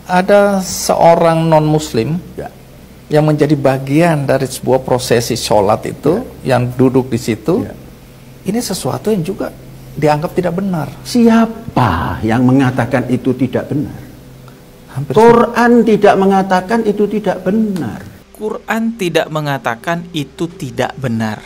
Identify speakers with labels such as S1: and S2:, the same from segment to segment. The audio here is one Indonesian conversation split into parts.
S1: ada seorang non-muslim yang menjadi bagian dari sebuah prosesi sholat itu, yang duduk di situ, ini sesuatu yang juga dianggap tidak benar.
S2: Siapa yang mengatakan itu tidak benar? Quran tidak mengatakan itu tidak benar.
S3: Quran tidak mengatakan itu tidak benar.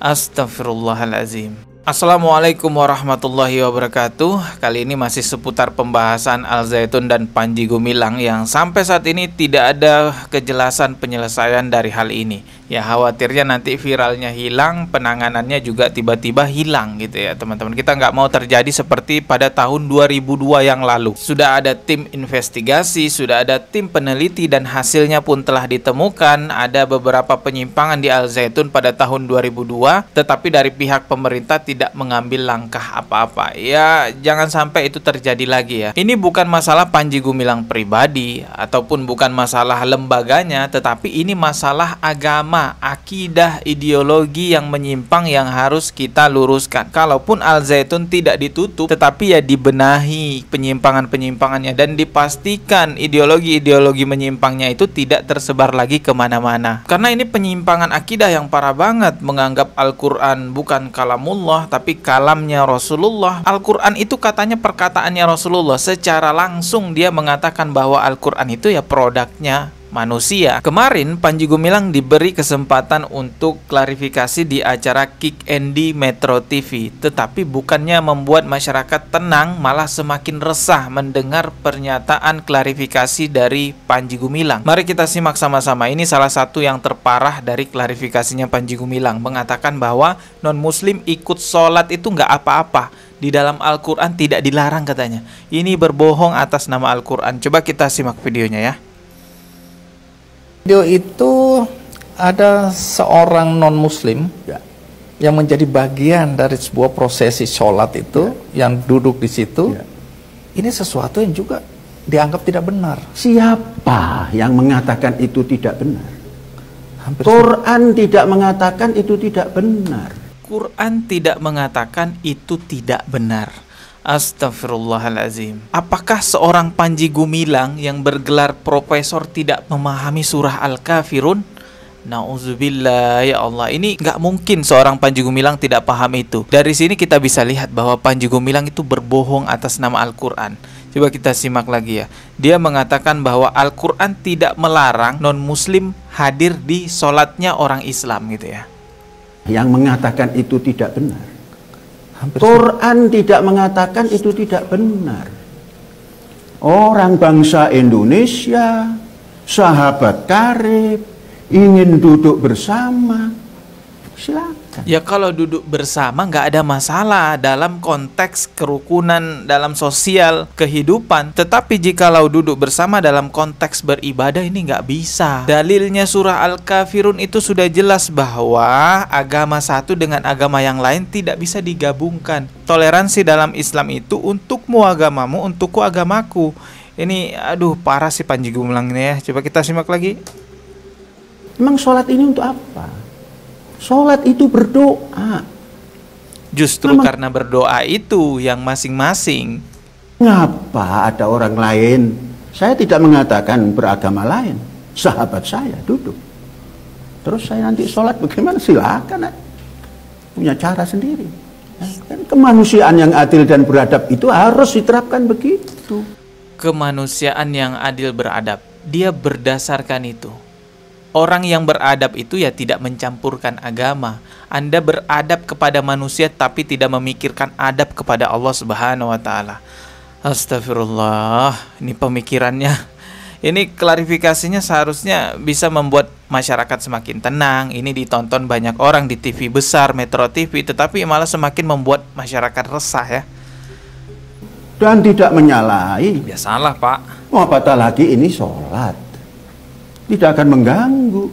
S3: Astagfirullahalazim. Assalamualaikum warahmatullahi wabarakatuh. Kali ini masih seputar pembahasan Al Zaitun dan Panji Gumilang yang sampai saat ini tidak ada kejelasan penyelesaian dari hal ini. Ya khawatirnya nanti viralnya hilang, penanganannya juga tiba-tiba hilang gitu ya teman-teman. Kita nggak mau terjadi seperti pada tahun 2002 yang lalu. Sudah ada tim investigasi, sudah ada tim peneliti dan hasilnya pun telah ditemukan. Ada beberapa penyimpangan di Al Zaitun pada tahun 2002, tetapi dari pihak pemerintah tidak mengambil langkah apa-apa. Ya jangan sampai itu terjadi lagi ya. Ini bukan masalah Panji Gumilang pribadi ataupun bukan masalah lembaganya, tetapi ini masalah agama, akidah, ideologi yang menyimpang yang harus kita luruskan. Kalaupun Al Zaitun tidak ditutup, tetapi ya dibenahi penyimpangan-penyimpangannya dan dipastikan ideologi-ideologi menyimpangnya itu tidak tersebar lagi kemana-mana. Karena ini penyimpangan akidah yang parah banget, menganggap Al-Quran bukan kalamullah tapi kalamnya Rasulullah. Al-Quran itu katanya perkataannya Rasulullah. Secara langsung dia mengatakan bahwa Al-Quran itu ya produknya manusia. Kemarin Panji Gumilang diberi kesempatan untuk klarifikasi di acara Kick Andy Metro TV, tetapi bukannya membuat masyarakat tenang, malah semakin resah mendengar pernyataan klarifikasi dari Panji Gumilang. Mari kita simak sama-sama. Ini salah satu yang terparah dari klarifikasinya Panji Gumilang, mengatakan bahwa non-muslim ikut sholat itu nggak apa-apa. Di dalam Al-Quran tidak dilarang katanya. Ini berbohong atas nama Al-Quran. Coba kita simak videonya ya.
S1: Video itu ada seorang non-muslim yang menjadi bagian dari sebuah prosesi sholat itu, yang duduk di situ. Ini sesuatu yang juga dianggap tidak benar.
S2: Siapa yang mengatakan itu tidak benar? Quran tidak mengatakan itu tidak benar.
S3: Quran tidak mengatakan itu tidak benar. Astagfirullahalazim. Apakah seorang Panji Gumilang yang bergelar profesor tidak memahami surah Al-Kafirun? Nauzubillah ya Allah. Ini nggak mungkin seorang Panji Gumilang tidak paham itu. Dari sini kita bisa lihat bahwa Panji Gumilang itu berbohong atas nama Al-Quran. Coba kita simak lagi ya. Dia mengatakan bahwa Al-Quran tidak melarang non-muslim hadir di sholatnya orang Islam gitu ya.
S2: Yang mengatakan itu tidak benar. Quran tidak mengatakan itu tidak benar. Orang bangsa Indonesia, sahabat karib, ingin duduk bersama, silakan.
S3: Ya kalau duduk bersama nggak ada masalah dalam konteks kerukunan, dalam sosial kehidupan. Tetapi jikalau duduk bersama dalam konteks beribadah ini nggak bisa. Dalilnya surah Al-Kafirun itu sudah jelas bahwa agama satu dengan agama yang lain tidak bisa digabungkan. Toleransi dalam Islam itu untukmu agamamu, untukku agamaku. Ini aduh parah sih Panji Gumilang ini ya. Coba kita simak lagi.
S2: Emang sholat ini untuk apa? Sholat itu berdoa.
S3: Justru karena berdoa itu yang masing-masing.
S2: Ngapa ada orang lain? Saya tidak mengatakan beragama lain. Sahabat saya duduk. Terus saya nanti sholat bagaimana? Silakan. Punya cara sendiri. Kan kemanusiaan yang adil dan beradab itu harus diterapkan begitu.
S3: Kemanusiaan yang adil beradab, dia berdasarkan itu. Orang yang beradab itu ya tidak mencampurkan agama. Anda beradab kepada manusia tapi tidak memikirkan adab kepada Allah Subhanahu wa taala. Astagfirullah, ini pemikirannya. Ini klarifikasinya seharusnya bisa membuat masyarakat semakin tenang. Ini ditonton banyak orang di TV besar, Metro TV, tetapi malah semakin membuat masyarakat resah ya.
S2: Dan tidak menyalahi.
S3: Ya salah, Pak.
S2: Mau apatah lagi ini sholat. Tidak akan mengganggu.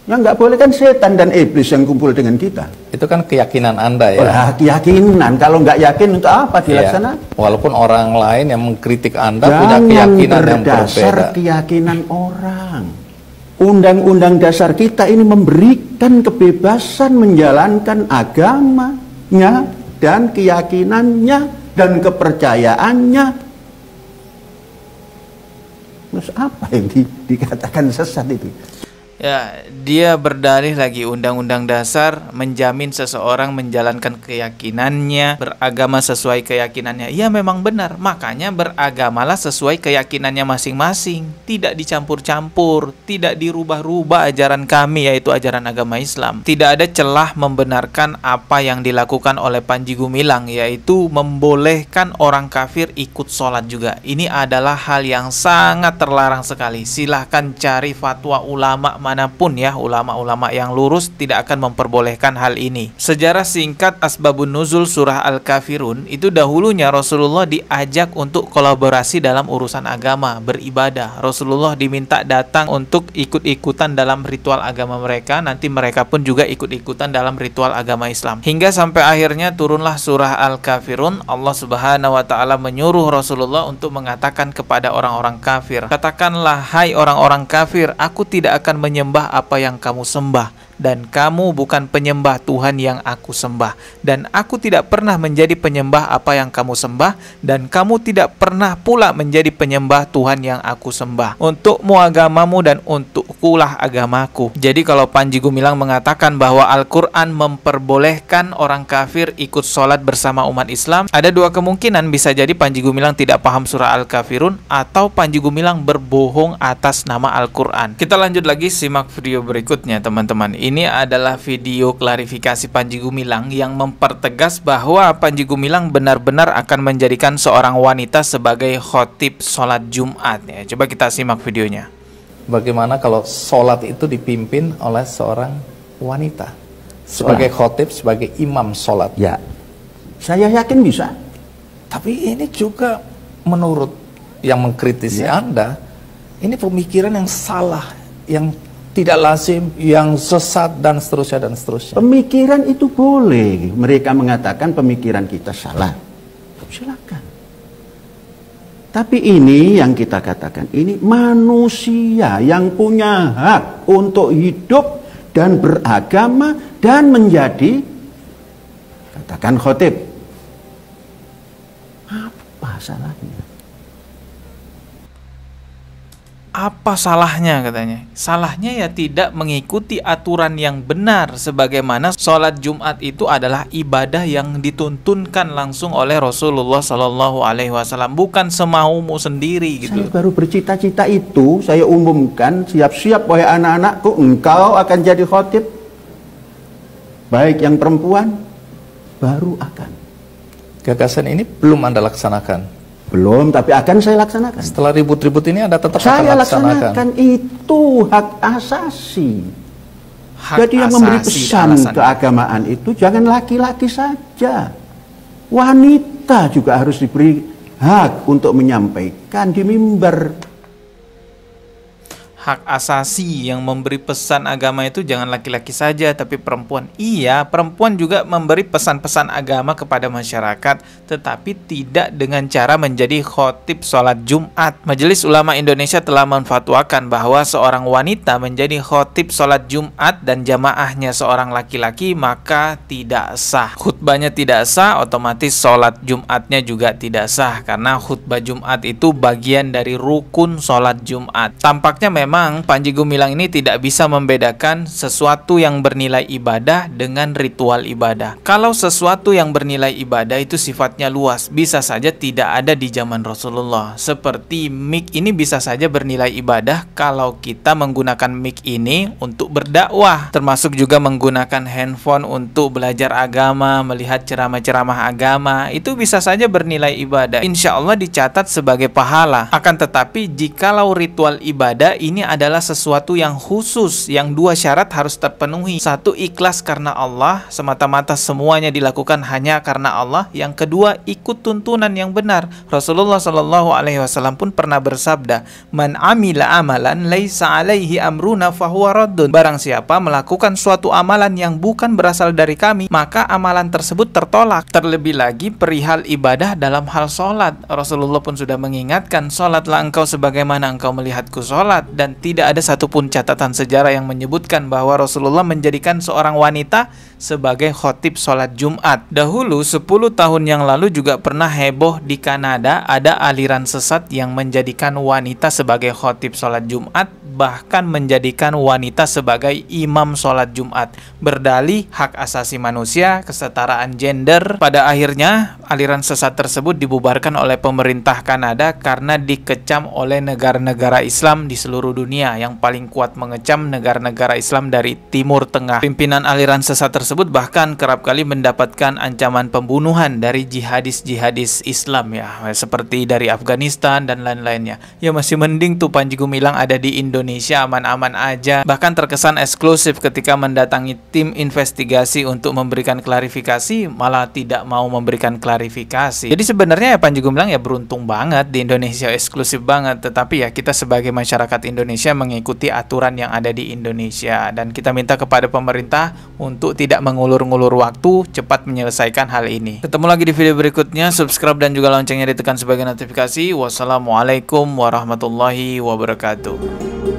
S2: Yang nggak boleh kan setan dan iblis yang kumpul dengan kita.
S1: Itu kan keyakinan Anda ya.
S2: Keyakinan. Kalau nggak yakin untuk apa dilaksanakan?
S1: Ya. Walaupun orang lain yang mengkritik Anda punya keyakinan yang berbeda.
S2: Keyakinan orang. Undang-undang dasar kita ini memberikan kebebasan menjalankan agamanya dan keyakinannya dan kepercayaannya. Terus apa yang dikatakan sesat itu?
S3: Ya, dia berdalih lagi Undang-Undang Dasar menjamin seseorang menjalankan keyakinannya, beragama sesuai keyakinannya. Ya memang benar, makanya beragamalah sesuai keyakinannya masing-masing, tidak dicampur-campur, tidak dirubah-rubah ajaran kami, yaitu ajaran agama Islam. Tidak ada celah membenarkan apa yang dilakukan oleh Panji Gumilang, yaitu membolehkan orang kafir ikut sholat juga. Ini adalah hal yang sangat terlarang sekali. Silahkan cari fatwa ulama manapun ya, ulama-ulama yang lurus tidak akan memperbolehkan hal ini. Sejarah singkat asbabun nuzul surah Al-Kafirun, itu dahulunya Rasulullah diajak untuk kolaborasi dalam urusan agama, beribadah. Rasulullah diminta datang untuk ikut-ikutan dalam ritual agama mereka, nanti mereka pun juga ikut-ikutan dalam ritual agama Islam. Hingga sampai akhirnya turunlah surah Al-Kafirun. Allah Subhanahu wa taala menyuruh Rasulullah untuk mengatakan kepada orang-orang kafir, katakanlah, hai orang-orang kafir, aku tidak akan menyembah apa yang kamu sembah, dan kamu bukan penyembah Tuhan yang aku sembah, dan aku tidak pernah menjadi penyembah apa yang kamu sembah, dan kamu tidak pernah pula menjadi penyembah Tuhan yang aku sembah. Untukmu agamamu dan untukkulah agamaku. Jadi kalau Panji Gumilang mengatakan bahwa Al-Quran memperbolehkan orang kafir ikut sholat bersama umat Islam, ada dua kemungkinan. Bisa jadi Panji Gumilang tidak paham surah Al-Kafirun, atau Panji Gumilang berbohong atas nama Al-Quran. Kita lanjut lagi, simak video berikutnya teman-teman. Ini adalah video klarifikasi Panji Gumilang yang mempertegas bahwa Panji Gumilang benar-benar akan menjadikan seorang wanita sebagai khotib sholat Jumat ya. Coba kita simak videonya.
S1: Bagaimana kalau sholat itu dipimpin oleh seorang wanita sebagai khotib, sebagai imam sholat?
S2: Ya, saya yakin bisa.
S1: Tapi ini juga menurut yang mengkritisi Anda, ini pemikiran yang salah, yang tidak lazim, yang sesat, dan seterusnya dan seterusnya.
S2: Pemikiran itu boleh. Mereka mengatakan pemikiran kita salah. Silakan. Tapi ini yang kita katakan, ini manusia yang punya hak untuk hidup dan beragama dan menjadi, katakan khotib. Apa salahnya?
S3: Apa salahnya katanya? Salahnya ya tidak mengikuti aturan yang benar, sebagaimana sholat Jumat itu adalah ibadah yang dituntunkan langsung oleh Rasulullah Shallallahu Alaihi Wasallam, bukan semaumu sendiri gitu.
S2: Saya baru bercita-cita itu, saya umumkan, siap-siap wahai anak-anakku, engkau akan jadi khotib, baik yang perempuan, baru akan.
S1: Gagasan ini belum Anda laksanakan?
S2: Belum, tapi akan saya laksanakan.
S1: Setelah ribut-ribut ini Anda tetap
S2: saya
S1: akan laksanakan.
S2: Itu hak asasi.
S3: Hak
S2: Jadi yang
S3: asasi
S2: memberi pesan keagamaan itu jangan laki-laki saja, wanita juga harus diberi hak untuk menyampaikan di mimbar.
S3: Hak asasi yang memberi pesan agama itu jangan laki-laki saja, tapi perempuan. Iya, perempuan juga memberi pesan-pesan agama kepada masyarakat, tetapi tidak dengan cara menjadi khotib sholat Jumat. Majelis Ulama Indonesia telah memfatwakan bahwa seorang wanita menjadi khotib sholat Jumat dan jamaahnya seorang laki-laki, maka tidak sah. Khutbahnya tidak sah, otomatis sholat Jumatnya juga tidak sah, karena khutbah Jumat itu bagian dari rukun sholat Jumat. Tampaknya memang Panji Gumilang ini tidak bisa membedakan sesuatu yang bernilai ibadah dengan ritual ibadah. Kalau sesuatu yang bernilai ibadah itu sifatnya luas, bisa saja tidak ada di zaman Rasulullah. Seperti mic ini bisa saja bernilai ibadah kalau kita menggunakan mic ini untuk berdakwah, termasuk juga menggunakan handphone untuk belajar agama, melihat ceramah-ceramah agama, itu bisa saja bernilai ibadah. Insya Allah dicatat sebagai pahala. Akan tetapi jikalau ritual ibadah ini adalah sesuatu yang khusus, yang dua syarat harus terpenuhi. Satu, ikhlas karena Allah, semata-mata semuanya dilakukan hanya karena Allah. Yang kedua, ikut tuntunan yang benar. Rasulullah Shallallahu Alaihi Wasallam pun pernah bersabda, "Man amila amalan laisa alaihi amruna fahuwa raddun." Barang siapa melakukan suatu amalan yang bukan berasal dari kami, maka amalan tersebut tertolak. Terlebih lagi perihal ibadah dalam hal sholat, Rasulullah pun sudah mengingatkan, "Sholatlah engkau sebagaimana engkau melihatku sholat." Dan dan tidak ada satupun catatan sejarah yang menyebutkan bahwa Rasulullah menjadikan seorang wanita sebagai khotib sholat Jumat. Dahulu 10 tahun yang lalu juga pernah heboh di Kanada, ada aliran sesat yang menjadikan wanita sebagai khotib sholat Jumat, bahkan menjadikan wanita sebagai imam sholat Jumat, berdalih hak asasi manusia, kesetaraan gender. Pada akhirnya aliran sesat tersebut dibubarkan oleh pemerintah Kanada karena dikecam oleh negara-negara Islam di seluruh dunia. Yang paling kuat mengecam negara-negara Islam dari Timur Tengah. Pimpinan aliran sesat tersebut bahkan kerap kali mendapatkan ancaman pembunuhan dari jihadis-jihadis Islam ya, seperti dari Afghanistan dan lain-lainnya. Ya masih mending tuh Panji Gumilang ada di Indonesia aman-aman aja. Bahkan terkesan eksklusif ketika mendatangi tim investigasi untuk memberikan klarifikasi, malah tidak mau memberikan klarifikasi. Jadi sebenarnya ya Panji Gumilang ya beruntung banget di Indonesia, eksklusif banget. Tetapi ya kita sebagai masyarakat Indonesia mengikuti aturan yang ada di Indonesia, dan kita minta kepada pemerintah untuk tidak mengulur-ngulur waktu, cepat menyelesaikan hal ini. Ketemu lagi di video berikutnya, subscribe dan juga loncengnya ditekan sebagai notifikasi. Wassalamualaikum warahmatullahi wabarakatuh.